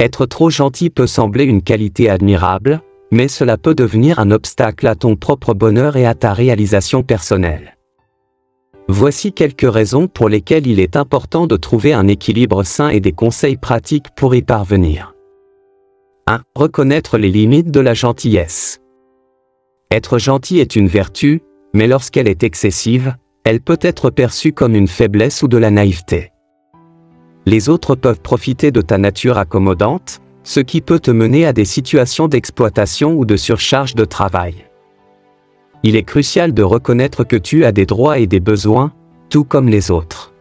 Être trop gentil peut sembler une qualité admirable, mais cela peut devenir un obstacle à ton propre bonheur et à ta réalisation personnelle. Voici quelques raisons pour lesquelles il est important de trouver un équilibre sain et des conseils pratiques pour y parvenir. 1. Reconnaître les limites de la gentillesse. Être gentil est une vertu, mais lorsqu'elle est excessive, elle peut être perçue comme une faiblesse ou de la naïveté. Les autres peuvent profiter de ta nature accommodante, ce qui peut te mener à des situations d'exploitation ou de surcharge de travail. Il est crucial de reconnaître que tu as des droits et des besoins, tout comme les autres.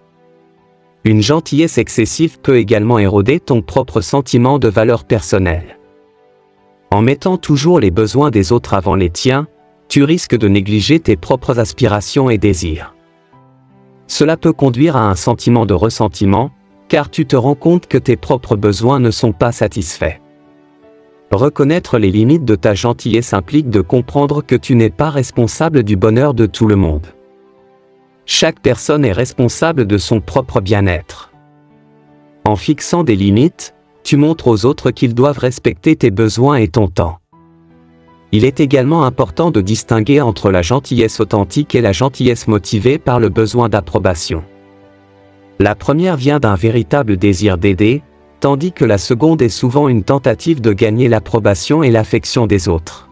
Une gentillesse excessive peut également éroder ton propre sentiment de valeur personnelle. En mettant toujours les besoins des autres avant les tiens, tu risques de négliger tes propres aspirations et désirs. Cela peut conduire à un sentiment de ressentiment, car tu te rends compte que tes propres besoins ne sont pas satisfaits. Reconnaître les limites de ta gentillesse implique de comprendre que tu n'es pas responsable du bonheur de tout le monde. Chaque personne est responsable de son propre bien-être. En fixant des limites, tu montres aux autres qu'ils doivent respecter tes besoins et ton temps. Il est également important de distinguer entre la gentillesse authentique et la gentillesse motivée par le besoin d'approbation. La première vient d'un véritable désir d'aider, tandis que la seconde est souvent une tentative de gagner l'approbation et l'affection des autres.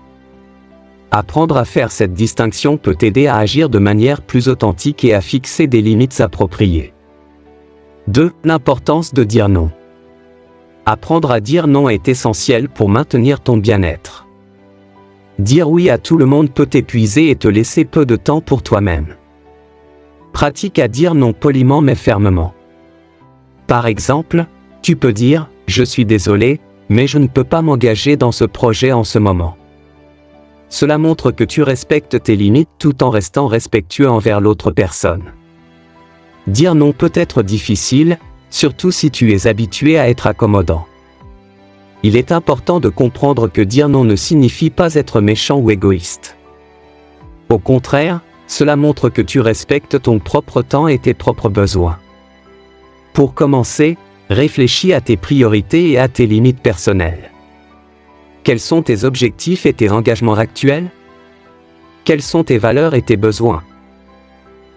Apprendre à faire cette distinction peut t'aider à agir de manière plus authentique et à fixer des limites appropriées. 2. L'importance de dire non. Apprendre à dire non est essentiel pour maintenir ton bien-être. Dire oui à tout le monde peut t'épuiser et te laisser peu de temps pour toi-même. Pratique à dire non poliment mais fermement. Par exemple, tu peux dire « Je suis désolé, mais je ne peux pas m'engager dans ce projet en ce moment ». Cela montre que tu respectes tes limites tout en restant respectueux envers l'autre personne. Dire non peut être difficile, surtout si tu es habitué à être accommodant. Il est important de comprendre que dire non ne signifie pas être méchant ou égoïste. Au contraire, cela montre que tu respectes ton propre temps et tes propres besoins. Pour commencer, réfléchis à tes priorités et à tes limites personnelles. Quels sont tes objectifs et tes engagements actuels? Quelles sont tes valeurs et tes besoins?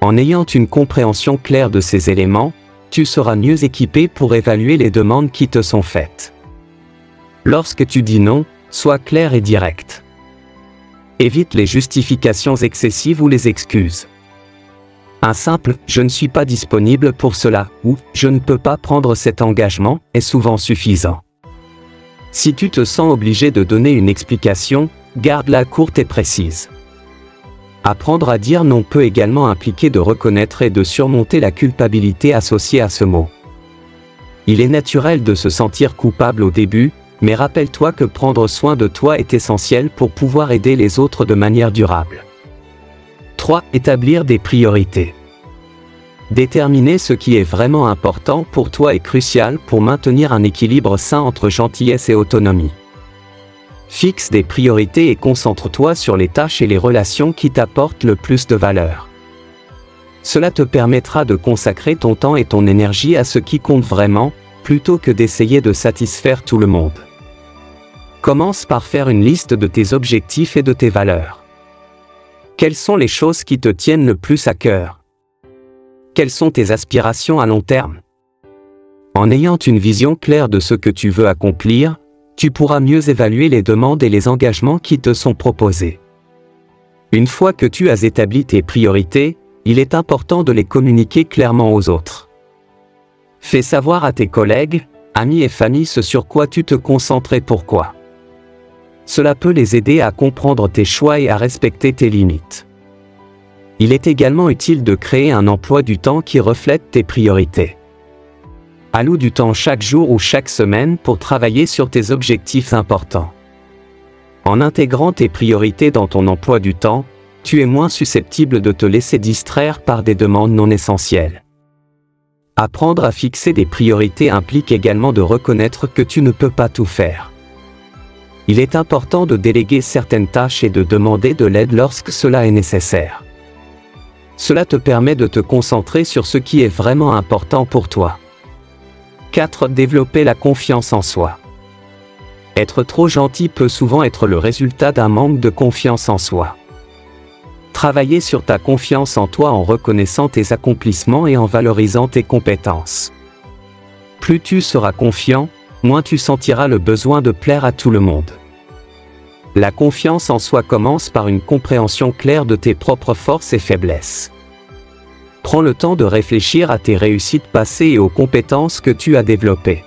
En ayant une compréhension claire de ces éléments, tu seras mieux équipé pour évaluer les demandes qui te sont faites. Lorsque tu dis non, sois clair et direct. Évite les justifications excessives ou les excuses. Un simple « je ne suis pas disponible pour cela » ou « je ne peux pas prendre cet engagement » est souvent suffisant. Si tu te sens obligé de donner une explication, garde-la courte et précise. Apprendre à dire non peut également impliquer de reconnaître et de surmonter la culpabilité associée à ce mot. Il est naturel de se sentir coupable au début, mais rappelle-toi que prendre soin de toi est essentiel pour pouvoir aider les autres de manière durable. 3. Établir des priorités. Déterminer ce qui est vraiment important pour toi est crucial pour maintenir un équilibre sain entre gentillesse et autonomie. Fixe des priorités et concentre-toi sur les tâches et les relations qui t'apportent le plus de valeur. Cela te permettra de consacrer ton temps et ton énergie à ce qui compte vraiment, plutôt que d'essayer de satisfaire tout le monde. Commence par faire une liste de tes objectifs et de tes valeurs. Quelles sont les choses qui te tiennent le plus à cœur? Quelles sont tes aspirations à long terme? En ayant une vision claire de ce que tu veux accomplir, tu pourras mieux évaluer les demandes et les engagements qui te sont proposés. Une fois que tu as établi tes priorités, il est important de les communiquer clairement aux autres. Fais savoir à tes collègues, amis et famille ce sur quoi tu te concentres et pourquoi. Cela peut les aider à comprendre tes choix et à respecter tes limites. Il est également utile de créer un emploi du temps qui reflète tes priorités. Alloue du temps chaque jour ou chaque semaine pour travailler sur tes objectifs importants. En intégrant tes priorités dans ton emploi du temps, tu es moins susceptible de te laisser distraire par des demandes non essentielles. Apprendre à fixer des priorités implique également de reconnaître que tu ne peux pas tout faire. Il est important de déléguer certaines tâches et de demander de l'aide lorsque cela est nécessaire. Cela te permet de te concentrer sur ce qui est vraiment important pour toi. 4. Développer la confiance en soi. Être trop gentil peut souvent être le résultat d'un manque de confiance en soi. Travailler sur ta confiance en toi en reconnaissant tes accomplissements et en valorisant tes compétences. Plus tu seras confiant, moins tu sentiras le besoin de plaire à tout le monde. La confiance en soi commence par une compréhension claire de tes propres forces et faiblesses. Prends le temps de réfléchir à tes réussites passées et aux compétences que tu as développées.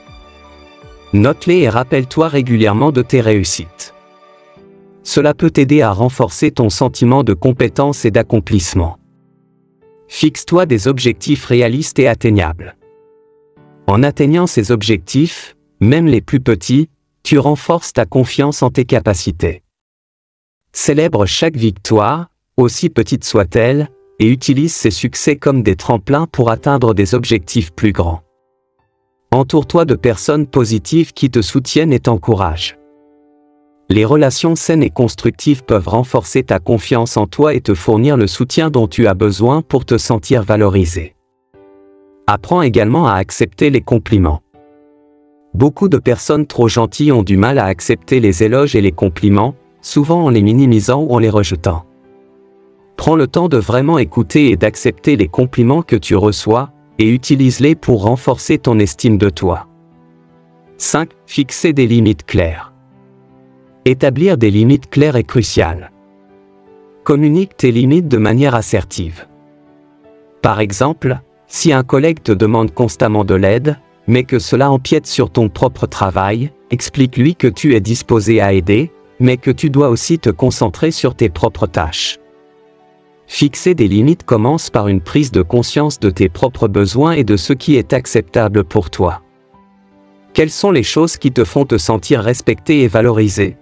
Note-les et rappelle-toi régulièrement de tes réussites. Cela peut t'aider à renforcer ton sentiment de compétence et d'accomplissement. Fixe-toi des objectifs réalistes et atteignables. En atteignant ces objectifs, même les plus petits, tu renforces ta confiance en tes capacités. Célèbre chaque victoire, aussi petite soit-elle, et utilise ces succès comme des tremplins pour atteindre des objectifs plus grands. Entoure-toi de personnes positives qui te soutiennent et t'encouragent. Les relations saines et constructives peuvent renforcer ta confiance en toi et te fournir le soutien dont tu as besoin pour te sentir valorisé. Apprends également à accepter les compliments. Beaucoup de personnes trop gentilles ont du mal à accepter les éloges et les compliments, souvent en les minimisant ou en les rejetant. Prends le temps de vraiment écouter et d'accepter les compliments que tu reçois, et utilise-les pour renforcer ton estime de toi. 5. Fixer des limites claires. Établir des limites claires est crucial. Communique tes limites de manière assertive. Par exemple, si un collègue te demande constamment de l'aide, mais que cela empiète sur ton propre travail, explique-lui que tu es disposé à aider, mais que tu dois aussi te concentrer sur tes propres tâches. Fixer des limites commence par une prise de conscience de tes propres besoins et de ce qui est acceptable pour toi. Quelles sont les choses qui te font te sentir respecté et valorisé?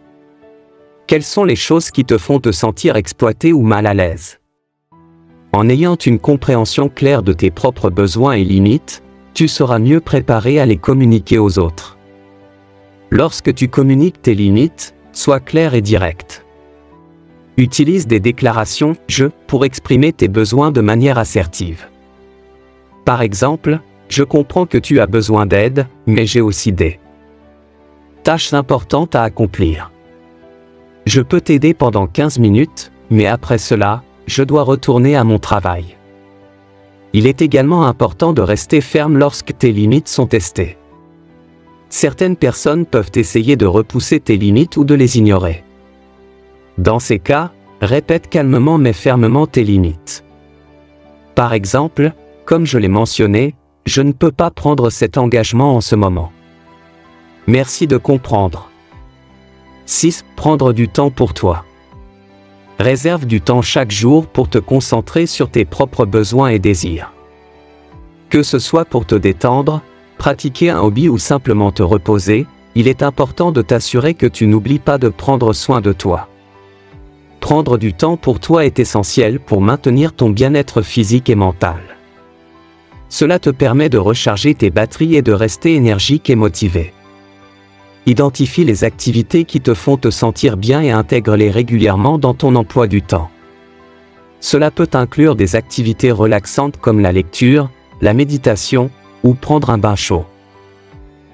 Quelles sont les choses qui te font te sentir exploité ou mal à l'aise? En ayant une compréhension claire de tes propres besoins et limites, tu seras mieux préparé à les communiquer aux autres. Lorsque tu communiques tes limites, sois clair et direct. Utilise des déclarations « je » pour exprimer tes besoins de manière assertive. Par exemple, je comprends que tu as besoin d'aide, mais j'ai aussi des tâches importantes à accomplir. Je peux t'aider pendant 15 minutes, mais après cela, je dois retourner à mon travail. Il est également important de rester ferme lorsque tes limites sont testées. Certaines personnes peuvent essayer de repousser tes limites ou de les ignorer. Dans ces cas, répète calmement mais fermement tes limites. Par exemple, comme je l'ai mentionné, je ne peux pas prendre cet engagement en ce moment. Merci de comprendre. 6. Prendre du temps pour toi. Réserve du temps chaque jour pour te concentrer sur tes propres besoins et désirs. Que ce soit pour te détendre, pratiquer un hobby ou simplement te reposer, il est important de t'assurer que tu n'oublies pas de prendre soin de toi. Prendre du temps pour toi est essentiel pour maintenir ton bien-être physique et mental. Cela te permet de recharger tes batteries et de rester énergique et motivé. Identifie les activités qui te font te sentir bien et intègre-les régulièrement dans ton emploi du temps. Cela peut inclure des activités relaxantes comme la lecture, la méditation, ou prendre un bain chaud.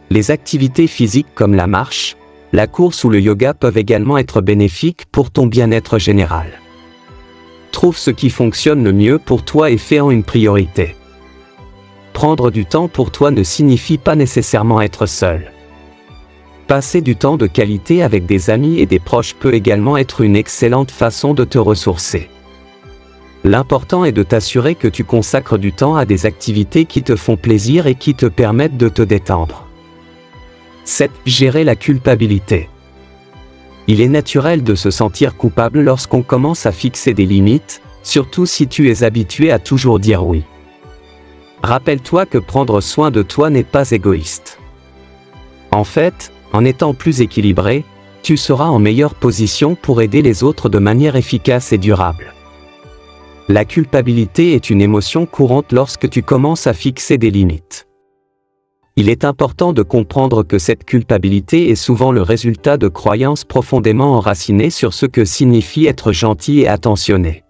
Les activités physiques comme la marche, la course ou le yoga peuvent également être bénéfiques pour ton bien-être général. Trouve ce qui fonctionne le mieux pour toi et fais-en une priorité. Prendre du temps pour toi ne signifie pas nécessairement être seul. Passer du temps de qualité avec des amis et des proches peut également être une excellente façon de te ressourcer. L'important est de t'assurer que tu consacres du temps à des activités qui te font plaisir et qui te permettent de te détendre. 7. Gérer la culpabilité. Il est naturel de se sentir coupable lorsqu'on commence à fixer des limites, surtout si tu es habitué à toujours dire oui. Rappelle-toi que prendre soin de toi n'est pas égoïste. En fait, en étant plus équilibré, tu seras en meilleure position pour aider les autres de manière efficace et durable. La culpabilité est une émotion courante lorsque tu commences à fixer des limites. Il est important de comprendre que cette culpabilité est souvent le résultat de croyances profondément enracinées sur ce que signifie être gentil et attentionné.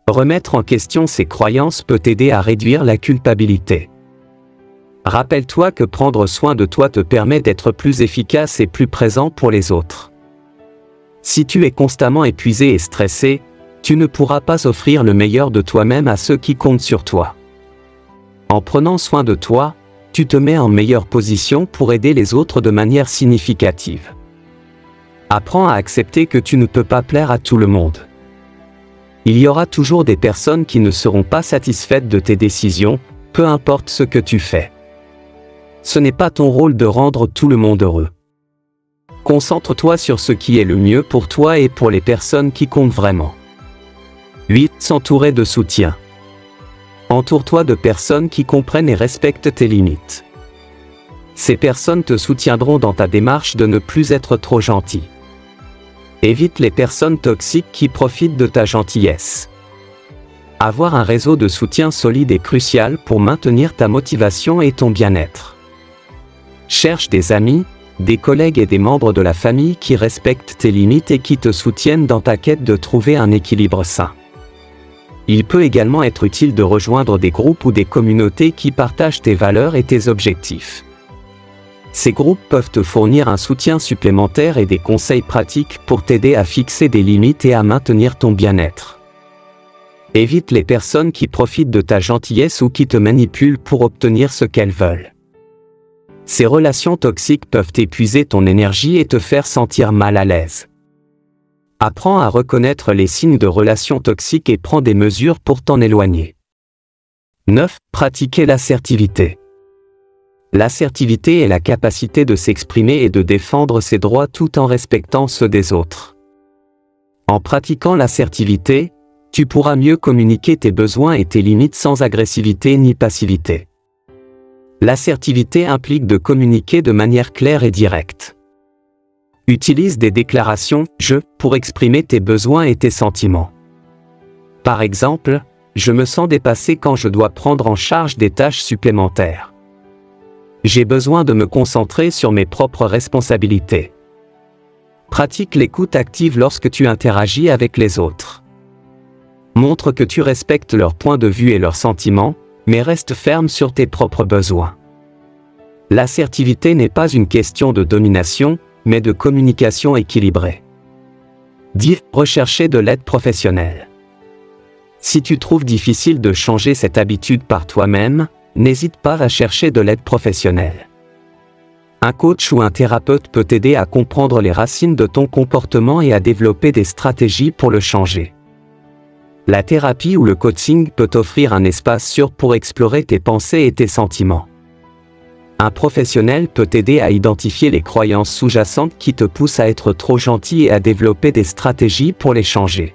Remettre en question ces croyances peut t'aider à réduire la culpabilité. Rappelle-toi que prendre soin de toi te permet d'être plus efficace et plus présent pour les autres. Si tu es constamment épuisé et stressé, tu ne pourras pas offrir le meilleur de toi-même à ceux qui comptent sur toi. En prenant soin de toi, tu te mets en meilleure position pour aider les autres de manière significative. Apprends à accepter que tu ne peux pas plaire à tout le monde. Il y aura toujours des personnes qui ne seront pas satisfaites de tes décisions, peu importe ce que tu fais. Ce n'est pas ton rôle de rendre tout le monde heureux. Concentre-toi sur ce qui est le mieux pour toi et pour les personnes qui comptent vraiment. 8. S'entourer de soutien. Entoure-toi de personnes qui comprennent et respectent tes limites. Ces personnes te soutiendront dans ta démarche de ne plus être trop gentil. Évite les personnes toxiques qui profitent de ta gentillesse. Avoir un réseau de soutien solide est crucial pour maintenir ta motivation et ton bien-être. Cherche des amis, des collègues et des membres de la famille qui respectent tes limites et qui te soutiennent dans ta quête de trouver un équilibre sain. Il peut également être utile de rejoindre des groupes ou des communautés qui partagent tes valeurs et tes objectifs. Ces groupes peuvent te fournir un soutien supplémentaire et des conseils pratiques pour t'aider à fixer des limites et à maintenir ton bien-être. Évite les personnes qui profitent de ta gentillesse ou qui te manipulent pour obtenir ce qu'elles veulent. Ces relations toxiques peuvent épuiser ton énergie et te faire sentir mal à l'aise. Apprends à reconnaître les signes de relations toxiques et prends des mesures pour t'en éloigner. 9. Pratiquer l'assertivité. L'assertivité est la capacité de s'exprimer et de défendre ses droits tout en respectant ceux des autres. En pratiquant l'assertivité, tu pourras mieux communiquer tes besoins et tes limites sans agressivité ni passivité. L'assertivité implique de communiquer de manière claire et directe. Utilise des déclarations « je » pour exprimer tes besoins et tes sentiments. Par exemple, je me sens dépassé quand je dois prendre en charge des tâches supplémentaires. J'ai besoin de me concentrer sur mes propres responsabilités. Pratique l'écoute active lorsque tu interagis avec les autres. Montre que tu respectes leur point de vue et leurs sentiments, mais reste ferme sur tes propres besoins. L'assertivité n'est pas une question de domination, mais de communication équilibrée. 10. Rechercher de l'aide professionnelle. Si tu trouves difficile de changer cette habitude par toi-même, n'hésite pas à chercher de l'aide professionnelle. Un coach ou un thérapeute peut t'aider à comprendre les racines de ton comportement et à développer des stratégies pour le changer. La thérapie ou le coaching peut t'offrir un espace sûr pour explorer tes pensées et tes sentiments. Un professionnel peut t'aider à identifier les croyances sous-jacentes qui te poussent à être trop gentil et à développer des stratégies pour les changer.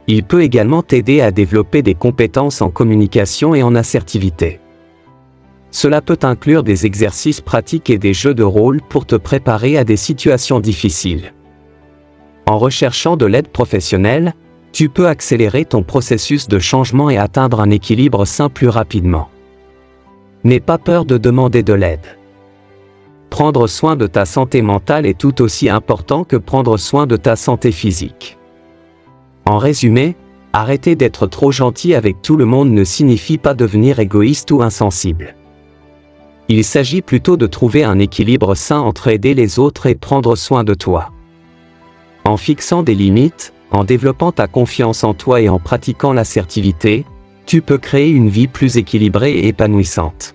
Il peut également t'aider à développer des compétences en communication et en assertivité. Cela peut inclure des exercices pratiques et des jeux de rôle pour te préparer à des situations difficiles. En recherchant de l'aide professionnelle, tu peux accélérer ton processus de changement et atteindre un équilibre sain plus rapidement. N'aie pas peur de demander de l'aide. Prendre soin de ta santé mentale est tout aussi important que prendre soin de ta santé physique. En résumé, arrêter d'être trop gentil avec tout le monde ne signifie pas devenir égoïste ou insensible. Il s'agit plutôt de trouver un équilibre sain entre aider les autres et prendre soin de toi. En fixant des limites, en développant ta confiance en toi et en pratiquant l'assertivité, tu peux créer une vie plus équilibrée et épanouissante.